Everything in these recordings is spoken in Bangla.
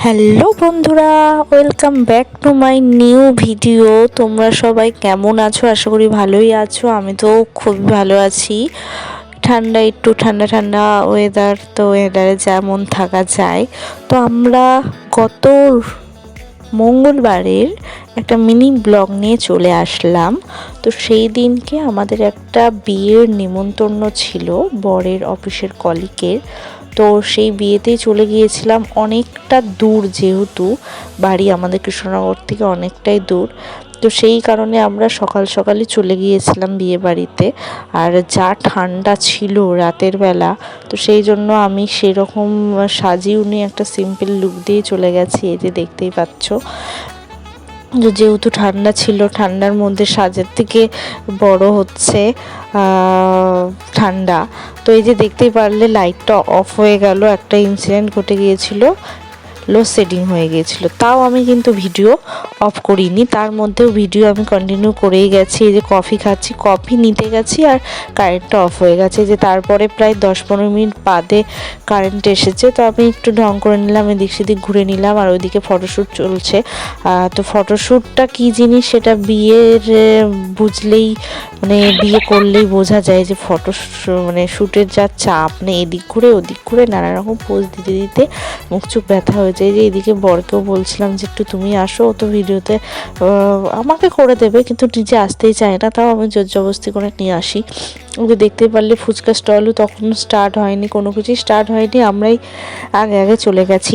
হ্যালো বন্ধুরা, welcome back to my new video. তোমরা সবাই কেমন আছো? আশা করি ভালোই আছো। আমি তো খুবই ভালো আছি। একটু ঠান্ডা ঠান্ডা ওয়েদার, তো ওয়েদারে যেমন থাকা যায়। তো আমরা গত মঙ্গলবারের একটা মিনি ব্লগ নিয়ে চলে আসলাম। তো সেই দিনকে আমাদের একটা বিয়ের নিমন্ত্রণ ছিল বরের অফিসের কলিগের। তো সেই বিয়েতেই চলে গিয়েছিলাম। অনেকটা দূর, যেহেতু বাড়ি আমাদের কৃষ্ণনগর থেকে অনেকটাই দূর, তো সেই কারণে আমরা সকাল সকালই চলে গিয়েছিলাম বিয়ে বাড়িতে। আর যা ঠান্ডা ছিল রাতের বেলা, তো সেই জন্য আমি সেরকম সাজিয়েও নিয়ে একটা সিম্পল লুক দিয়ে চলে গেছি। এই যে দেখতেই পাচ্ছ, যেহেতু ঠান্ডা ছিল, ঠান্ডার মধ্যে সাজের থেকে বড় হচ্ছে ঠান্ডা। তো এই যে দেখতেই পারলে লাইটটা অফ হয়ে গেল, একটা ইনসিডেন্ট ঘটে গিয়েছিল, লোডশেডিং হয়ে গিয়েছিল। তাও আমি কিন্তু ভিডিও অফ করিনি, তার মধ্যেও ভিডিও আমি কন্টিনিউ করেই গেছি। এই যে কফি খাচ্ছি, কফি নিতে গেছি আর কারেন্টটা অফ হয়ে গেছে। যে তারপরে প্রায় 10-15 মিনিট বাদে কারেন্ট এসেছে। তো আমি একটু ঢং করে নিলাম, এদিক সেদিক ঘুরে নিলাম। আর ওইদিকে ফটোশ্যুট চলছে। তো ফটোশ্যুটটা কী জিনিস সেটা বিয়ের বুঝলেই, মানে বিয়ে করলেই বোঝা যায় যে মানে শ্যুটের যা চাপ, মানে এদিক ঘুরে ওদিক ঘুরে নানা রকম পোজ দিতে দিতে মুখ চুপ ব্যথা হয়ে যায়। যে এদিকে বরকেও বলছিলাম যে একটু তুমি আসো, ও তো ভিডিওতে আমাকে করে দেবে, কিন্তু নিজে আসতেই চায় না। তাও আমি জোর জবরদস্তি করে নিয়ে আসি। ওকে দেখতেই পারলে ফুচকা স্টলও তখন স্টার্ট হয়নি, কোনো কিছুই স্টার্ট হয়নি, আমরাই আগে আগে চলে গেছি।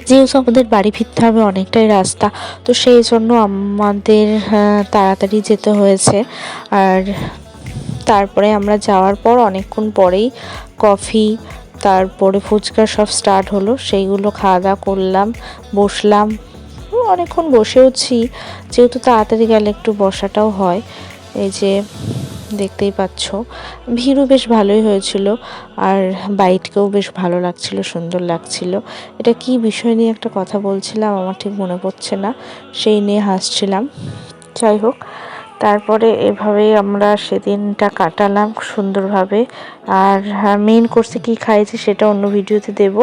যেহেতু আমাদের বাড়ি ফিরতে হবে, অনেকটাই রাস্তা, তো সেই জন্য আমাদের তাড়াতাড়ি যেতে হয়েছে। আর তারপরে আমরা যাওয়ার পর অনেকক্ষণ পরেই কফি, তারপরে ফুচকা সব স্টার্ট হলো। সেইগুলো খাওয়া দাওয়া করলাম, বসলাম, অনেকক্ষণ বসেওছি। যেহেতু তাড়াতাড়ি গেলে একটু বসাটাও হয়। এই যে দেখতেই পাচ্ছ, ভিড়ও বেশ ভালোই হয়েছিল। আর বাইককেও বেশ ভালো লাগছিল, সুন্দর লাগছিল। এটা কি বিষয় নিয়ে একটা কথা বলছিলাম, আমার ঠিক মনে পড়ছে না, সেই নিয়ে হাসছিলাম। যাই হোক, তারপরে এভাবেই আমরা সেদিনটা কাটালাম সুন্দরভাবে। আর মেইন কোর্সে কী খাইয়েছি সেটা অন্য ভিডিওতে দেব।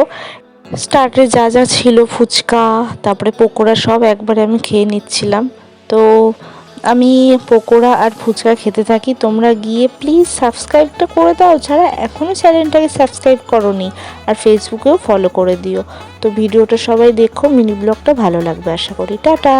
স্টার্টারে যা যা ছিল, ফুচকা, তারপরে পকোড়া, সব একবারে আমি খেয়ে নিচ্ছিলাম। তো আমি পকোড়া আর ফুচকা খেতে থাকি। তোমরা গিয়ে প্লিজ সাবস্ক্রাইবটা করে দাও, যারা এখনও চ্যানেলটাকে সাবস্ক্রাইব করোনি, আর ফেসবুকেও ফলো করে দিও। তো ভিডিওটা সবাই দেখো, মিনি ব্লগটা ভালো লাগবে আশা করি। টাটা।